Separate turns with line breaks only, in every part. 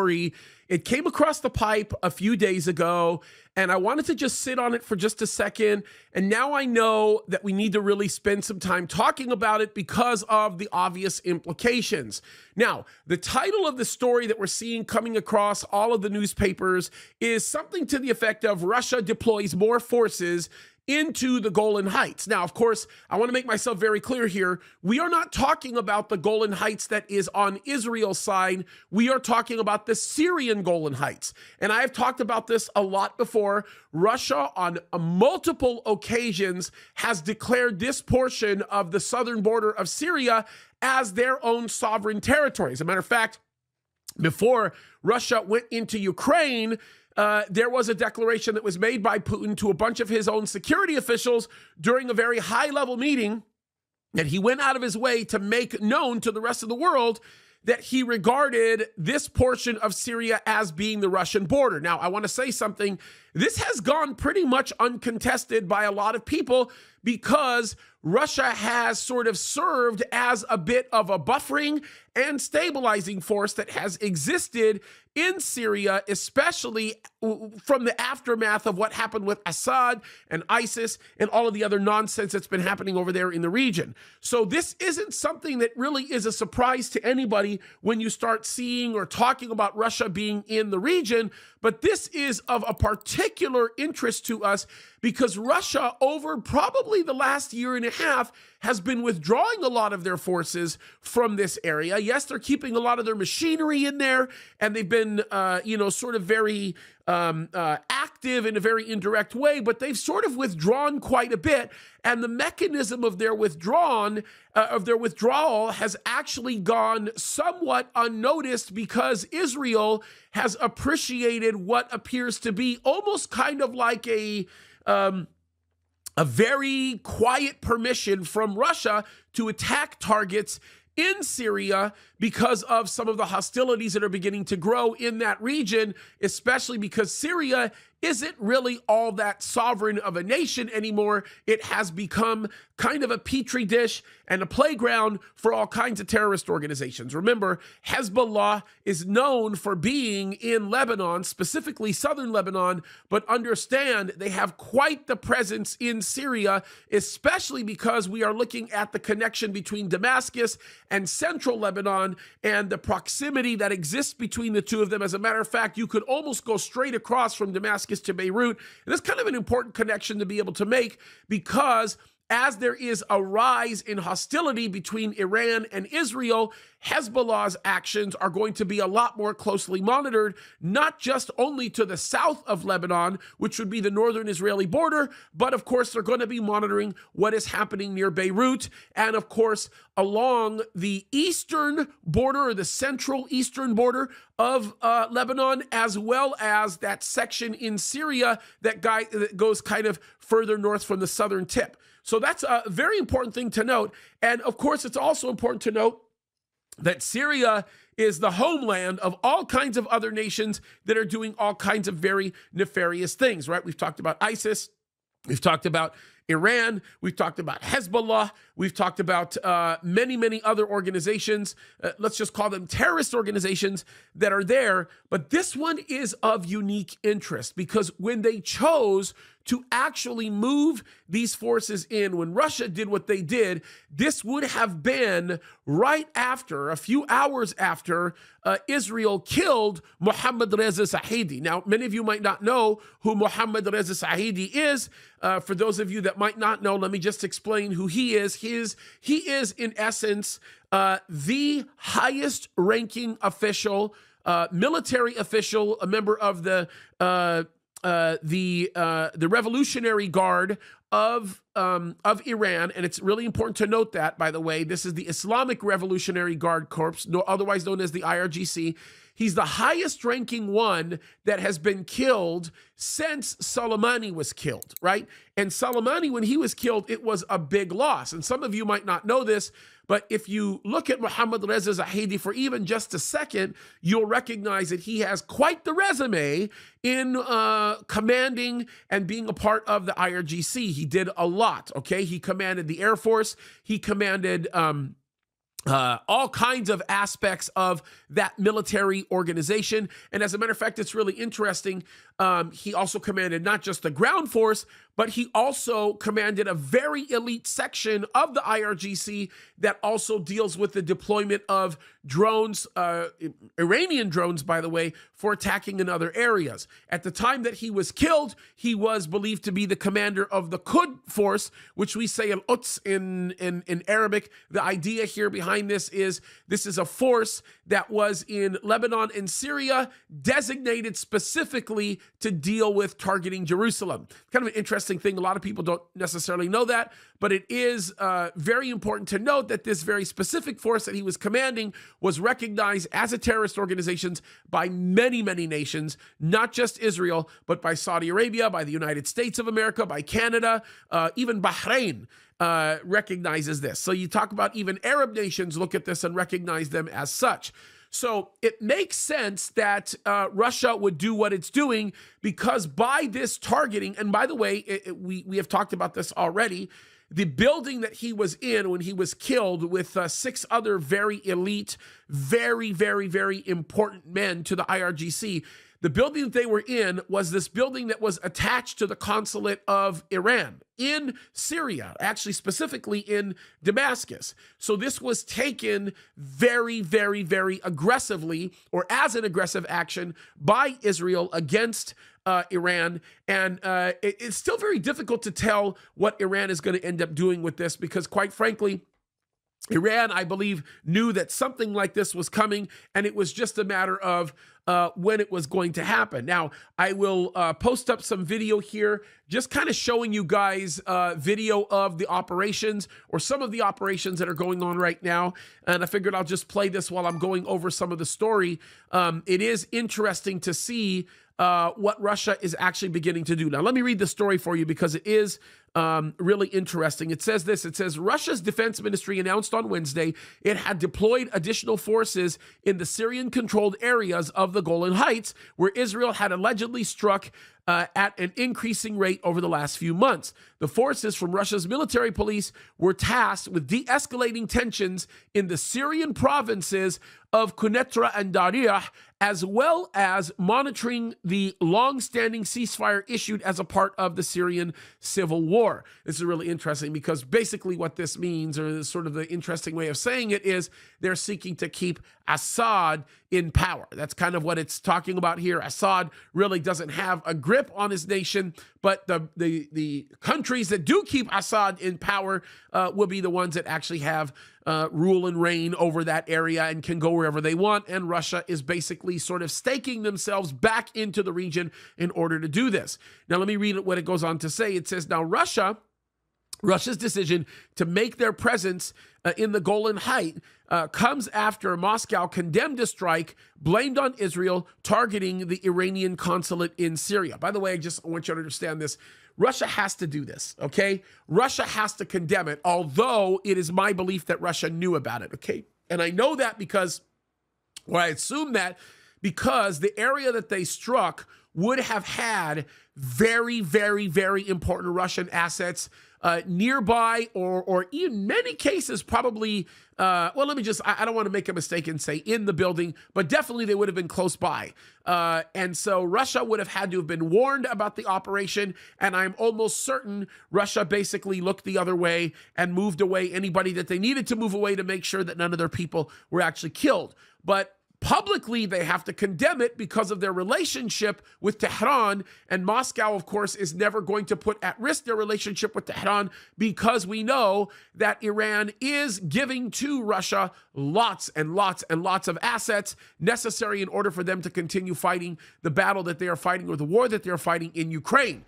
story. It came across the pipe a few days ago, and I wanted to just sit on it for just a second. And now I know that we need to really spend some time talking about it because of the obvious implications. Now, the title of the story that we're seeing coming across all of the newspapers is something to the effect of Russia deploys more forces into the Golan Heights. Now, of course, I want to make myself very clear here. We are not talking about the Golan Heights that is on Israel's side. We are talking about the Syrian Golan Heights. And I have talked about this a lot before. Russia, on multiple occasions, has declared this portion of the southern border of Syria as their own sovereign territory. As a matter of fact, before Russia went into Ukraine, there was a declaration that was made by Putin to a bunch of his own security officials during a very high-level meeting that he went out of his way to make known to the rest of the world that he regarded this portion of Syria as being the Russian border. Now, I want to say something. This has gone pretty much uncontested by a lot of people because Russia has sort of served as a bit of a buffering and stabilizing force that has existed in Syria, especially from the aftermath of what happened with Assad and ISIS and all of the other nonsense that's been happening over there in the region. So this isn't something that really is a surprise to anybody when you start seeing or talking about Russia being in the region, but this is of a particular interest to us because Russia, over probably the last year and a half, has been withdrawing a lot of their forces from this area. Yes, they're keeping a lot of their machinery in there, and they've been, sort of very active in a very indirect way, but they've sort of withdrawn quite a bit. And the mechanism of their withdrawal has actually gone somewhat unnoticed because Israel has appreciated what appears to be almost kind of like a very quiet permission from Russia to attack targets in Syria because of some of the hostilities that are beginning to grow in that region, especially because Syria isn't really all that sovereign of a nation anymore. It has become kind of a petri dish and a playground for all kinds of terrorist organizations. Remember, Hezbollah is known for being in Lebanon, specifically southern Lebanon, but understand they have quite the presence in Syria, especially because we are looking at the connection between Damascus and central Lebanon and the proximity that exists between the two of them. As a matter of fact, you could almost go straight across from Damascus to Beirut. And that's kind of an important connection to be able to make because as there is a rise in hostility between Iran and Israel, Hezbollah's actions are going to be a lot more closely monitored, not just only to the south of Lebanon, which would be the northern Israeli border, but of course they're going to be monitoring what is happening near Beirut and of course along the eastern border or the central eastern border of Lebanon, as well as that section in Syria that goes kind of further north from the southern tip. So that's a very important thing to note. And of course, it's also important to note that Syria is the homeland of all kinds of other nations that are doing all kinds of very nefarious things, right? We've talked about ISIS. We've talked about Iran. We've talked about Hezbollah. We've talked about many, many other organizations. Let's just call them terrorist organizations that are there. But this one is of unique interest because when they chose to actually move these forces in, when Russia did what they did, this would have been right after, a few hours after, Israel killed Mohammad Reza Sahidi. Now, many of you might not know who Mohammad Reza Sahidi is. For those of you that might not know, let me just explain who he is. He is, in essence, the highest ranking official, military official, a member of the Revolutionary Guard of Iran, and it's really important to note that, by the way, this is the Islamic Revolutionary Guard Corps, otherwise known as the IRGC. He's the highest ranking one that has been killed since Soleimani was killed, right? And Soleimani, when he was killed, it was a big loss. And some of you might not know this, but if you look at Mohammad Reza Zahedi for even just a second, you'll recognize that he has quite the resume in commanding and being a part of the IRGC. He did a lot, okay? He commanded the Air Force. He commanded all kinds of aspects of that military organization. And as a matter of fact, it's really interesting. He also commanded not just the ground force, but he also commanded a very elite section of the IRGC that also deals with the deployment of drones, Iranian drones, by the way, for attacking in other areas. At the time that he was killed, he was believed to be the commander of the Qud force, which we say al-Quds in Arabic. The idea here behind this is a force that was in Lebanon and Syria, designated specifically to deal with targeting Jerusalem. Kind of an interesting thing. A lot of people don't necessarily know that, but it is very important to note that this very specific force that he was commanding was recognized as a terrorist organization by many, many nations, not just Israel, but by Saudi Arabia, by the United States of America, by Canada, even Bahrain recognizes this. So you talk about even Arab nations look at this and recognize them as such. So it makes sense that Russia would do what it's doing, because by this targeting, and by the way, we have talked about this already, the building that he was in when he was killed with 6 other very elite, very, very, very important men to the IRGC, the building that they were in was this building that was attached to the consulate of Iran in Syria, actually specifically in Damascus. So this was taken very, very, very aggressively, or as an aggressive action by Israel against Iran. And it's still very difficult to tell what Iran is going to end up doing with this, because quite frankly, Iran, I believe, knew that something like this was coming, and it was just a matter of when it was going to happen. Now, I will post up some video here, just kind of showing you guys video of the operations, or some of the operations that are going on right now. And I figured I'll just play this while I'm going over some of the story. It is interesting to see what Russia is actually beginning to do. Now, let me read the story for you, because it is really interesting. It says this. It says, Russia's defense ministry announced on Wednesday it had deployed additional forces in the Syrian-controlled areas of the Golan Heights, where Israel had allegedly struck at an increasing rate over the last few months. The forces from Russia's military police were tasked with de-escalating tensions in the Syrian provinces of Quneitra and Dariyah, as well as monitoring the long-standing ceasefire issued as a part of the Syrian civil war. This is really interesting, because basically what this means, or sort of the interesting way of saying it, is they're seeking to keep Assad in power. That's kind of what it's talking about here. Assad really doesn't have a grip on his nation, but the countries that do keep Assad in power will be the ones that actually have rule and reign over that area and can go wherever they want. And Russia is basically sort of staking themselves back into the region in order to do this. Now, let me read what it goes on to say. It says, now Russia's decision to make their presence in the Golan Heights comes after Moscow condemned a strike blamed on Israel targeting the Iranian consulate in Syria. By the way, I want you to understand this. Russia has to do this, okay? Russia has to condemn it, although it is my belief that Russia knew about it, okay? And I know that because, well, I assume that because the area that they struck would have had very, very, very important Russian assets nearby, or in many cases probably, well, let me just, I don't want to make a mistake and say in the building, but definitely they would have been close by. And so Russia would have had to have been warned about the operation, and I'm almost certain Russia basically looked the other way and moved away anybody that they needed to move away to make sure that none of their people were actually killed. But publicly, they have to condemn it because of their relationship with Tehran, and Moscow, of course, is never going to put at risk their relationship with Tehran, because we know that Iran is giving to Russia lots and lots and lots of assets necessary in order for them to continue fighting the battle that they are fighting, or the war that they're fighting in Ukraine.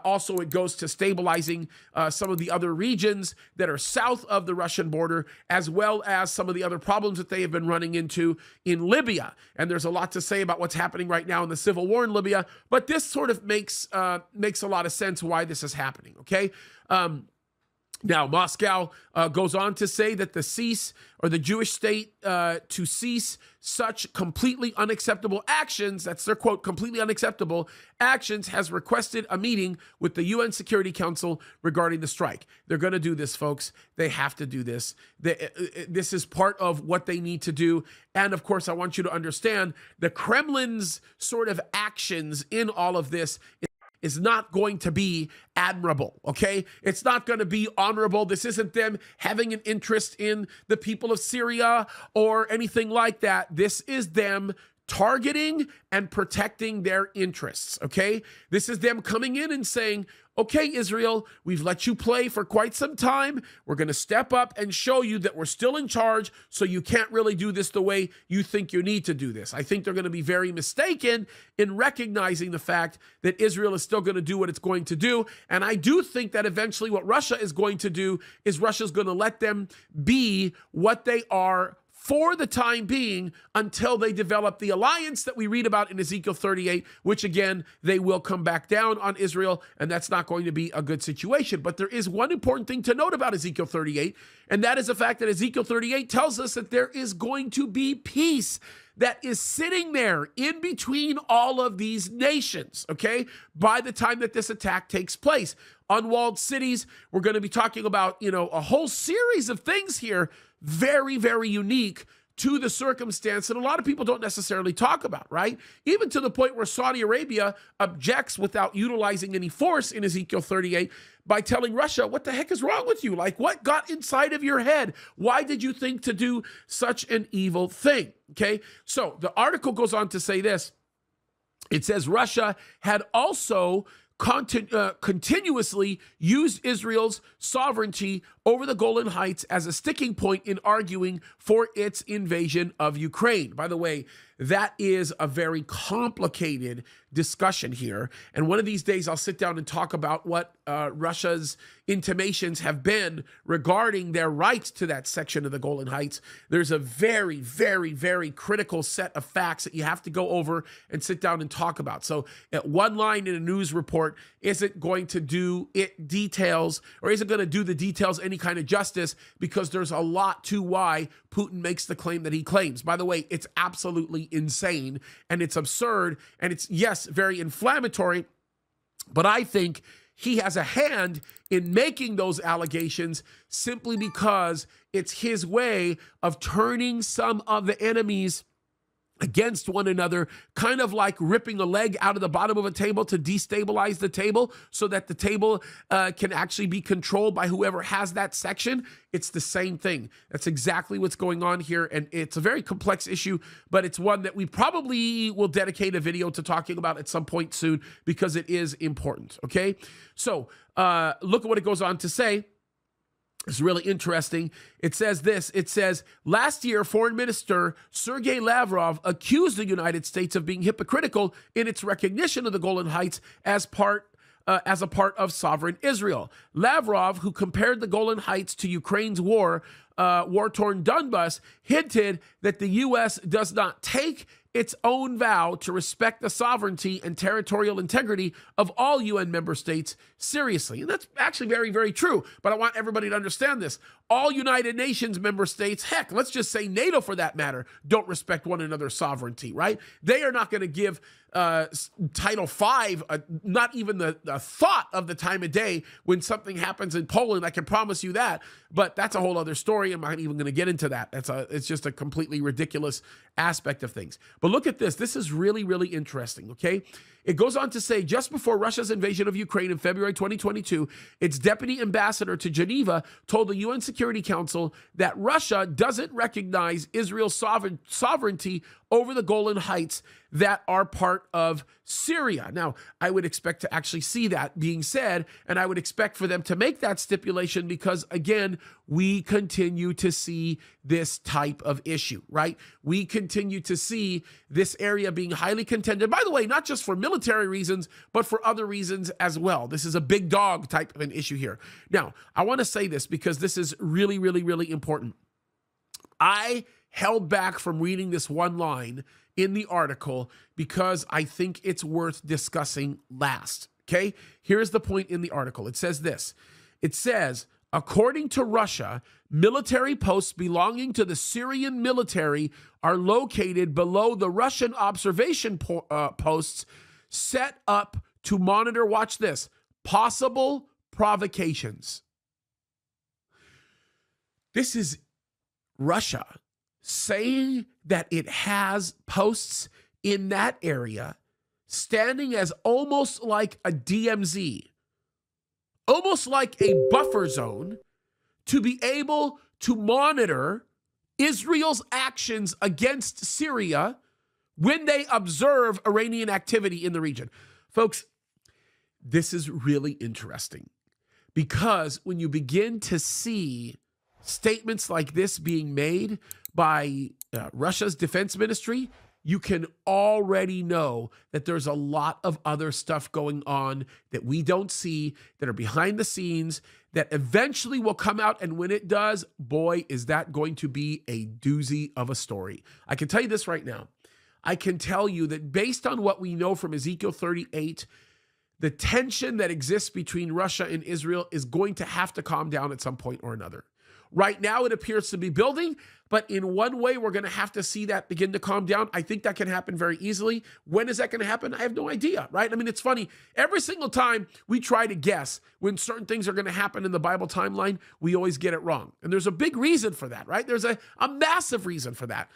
Also, it goes to stabilizing some of the other regions that are south of the Russian border, as well as some of the other problems that they have been running into in Libya. And there's a lot to say about what's happening right now in the civil war in Libya, but this sort of makes a lot of sense why this is happening, okay? Now, Moscow goes on to say that the Jewish state to cease such completely unacceptable actions, that's their quote, completely unacceptable actions, has requested a meeting with the UN Security Council regarding the strike. They're going to do this, folks. They have to do this. This is part of what they need to do. And of course, I want you to understand the Kremlin's sort of actions in all of this is not going to be admirable, okay? It's not going to be honorable. This isn't them having an interest in the people of Syria or anything like that. This is them targeting and protecting their interests, okay? This is them coming in and saying, okay, Israel, we've let you play for quite some time. We're going to step up and show you that we're still in charge, so you can't really do this the way you think you need to do this. I think they're going to be very mistaken in recognizing the fact that Israel is still going to do what it's going to do. And I do think that eventually what Russia is going to do is Russia's going to let them be what they are for the time being until they develop the alliance that we read about in Ezekiel 38, which again, they will come back down on Israel, and that's not going to be a good situation. But there is one important thing to note about Ezekiel 38, and that is the fact that Ezekiel 38 tells us that there is going to be peace that is sitting there in between all of these nations, okay, by the time that this attack takes place. Unwalled cities, we're going to be talking about, a whole series of things here, very, very unique to the circumstance that a lot of people don't necessarily talk about, right? Even to the point where Saudi Arabia objects without utilizing any force in Ezekiel 38 by telling Russia, what the heck is wrong with you? Like, what got inside of your head? Why did you think to do such an evil thing? Okay, so the article goes on to say this. It says Russia had also continuously used Israel's sovereignty over the Golan Heights as a sticking point in arguing for its invasion of Ukraine. By the way, that is a very complicated discussion here. And one of these days, I'll sit down and talk about what Russia's intimations have been regarding their rights to that section of the Golan Heights. There's a very, very, very critical set of facts that you have to go over and sit down and talk about. So at one line in a news report isn't going to do it details, or isn't going to do the details any kind of justice, because there's a lot to why Putin makes the claim that he claims. By the way, it's absolutely insane, and it's absurd, and it's, yes, very inflammatory, but I think he has a hand in making those allegations simply because it's his way of turning some of the enemies against one another, kind of like ripping a leg out of the bottom of a table to destabilize the table so that the table can actually be controlled by whoever has that section. It's the same thing. That's exactly what's going on here, and it's a very complex issue, but it's one that we probably will dedicate a video to talking about at some point soon because it is important, okay? So look at what it goes on to say. It's really interesting. It says this. It says, last year, Foreign Minister Sergei Lavrov accused the United States of being hypocritical in its recognition of the Golan Heights as a part of sovereign Israel. Lavrov, who compared the Golan Heights to Ukraine's war-torn Donbas, hinted that the U.S. does not take its own vow to respect the sovereignty and territorial integrity of all UN member states seriously. And that's actually very, very true. But I want everybody to understand this. All United Nations member states, heck, let's just say NATO for that matter, don't respect one another's sovereignty, right? They are not going to give Title V, not even the thought of the time of day when something happens in Poland. I can promise you that. But that's a whole other story. I'm not even going to get into that. It's just a completely ridiculous aspect of things. But look at this. This is really, really interesting, okay? It goes on to say, just before Russia's invasion of Ukraine in February 2022, its deputy ambassador to Geneva told the UN Security Council that Russia doesn't recognize Israel's sovereignty over the Golan Heights that are part of Syria. Now, I would expect to actually see that being said, and I would expect for them to make that stipulation because, again, we continue to see this type of issue, right? We continue to see this area being highly contended, by the way, not just for military reasons, but for other reasons as well. This is a big dog type of an issue here. Now, I want to say this because this is really, really, really important. I held back from reading this one line in the article because I think it's worth discussing last, okay? Here's the point in the article. It says this. It says, According to Russia, military posts belonging to the Syrian military are located below the Russian observation posts set up to monitor, watch this, possible provocations. This is Russia saying that it has posts in that area standing as almost like a DMZ, almost like a buffer zone to be able to monitor Israel's actions against Syria when they observe Iranian activity in the region. Folks, this is really interesting because when you begin to see statements like this being made by Russia's defense ministry, you can already know that there's a lot of other stuff going on that we don't see, that are behind the scenes, that eventually will come out. And when it does, boy, is that going to be a doozy of a story. I can tell you this right now. I can tell you that based on what we know from Ezekiel 38, the tension that exists between Russia and Israel is going to have to calm down at some point or another. Right now, it appears to be building, but in one way, we're going to have to see that begin to calm down. I think that can happen very easily. When is that going to happen? I have no idea, right? I mean, it's funny. Every single time we try to guess when certain things are going to happen in the Bible timeline, we always get it wrong. And there's a big reason for that, right? There's a massive reason for that.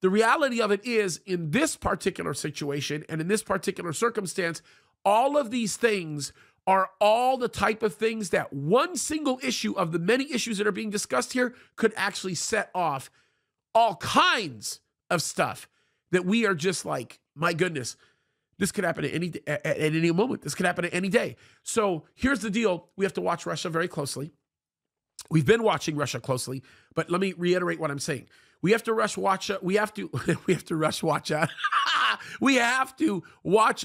The reality of it is, in this particular situation and in this particular circumstance, all of these things are all the type of things that one single issue of the many issues that are being discussed here could actually set off all kinds of stuff that we are just like, my goodness, this could happen at any moment. This could happen at any day. So here's the deal. We have to watch Russia very closely. We've been watching Russia closely, but let me reiterate what I'm saying. We have to watch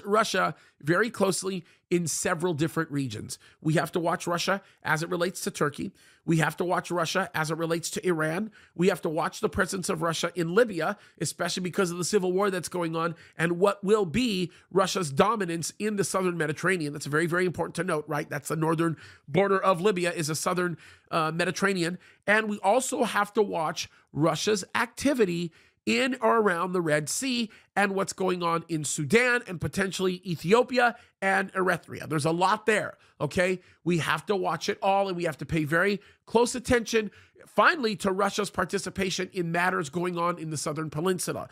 Russia very closely in several different regions. We have to watch Russia as it relates to Turkey. We have to watch Russia as it relates to Iran. We have to watch the presence of Russia in Libya, especially because of the civil war that's going on and what will be Russia's dominance in the southern Mediterranean. That's very, very important to note, right? That's the northern border of Libya is a southern Mediterranean. And we also have to watch Russia's activity in or around the Red Sea and what's going on in Sudan and potentially Ethiopia and Eritrea. There's a lot there, okay? We have to watch it all, and we have to pay very close attention, finally, to Russia's participation in matters going on in the southern peninsula.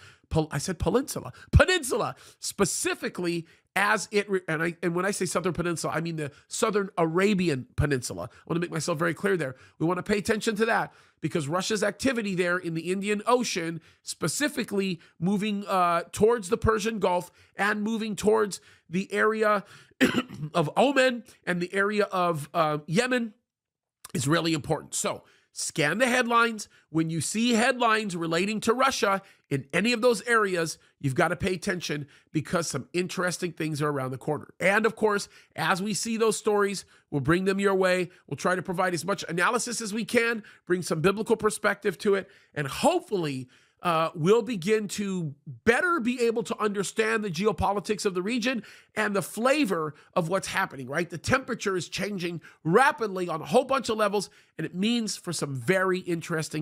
I said peninsula, specifically as it, and when I say southern peninsula, I mean the southern Arabian Peninsula. I want to make myself very clear there. We want to pay attention to that because Russia's activity there in the Indian Ocean, specifically moving towards the Persian Gulf and moving towards the area of Oman and the area of Yemen, is really important. So scan the headlines. When you see headlines relating to Russia in any of those areas, you've got to pay attention because some interesting things are around the corner. And of course, as we see those stories, we'll bring them your way. We'll try to provide as much analysis as we can, bring some biblical perspective to it, and hopefully we'll begin to better be able to understand the geopolitics of the region and the flavor of what's happening, right? The temperature is changing rapidly on a whole bunch of levels, and it means for some very interesting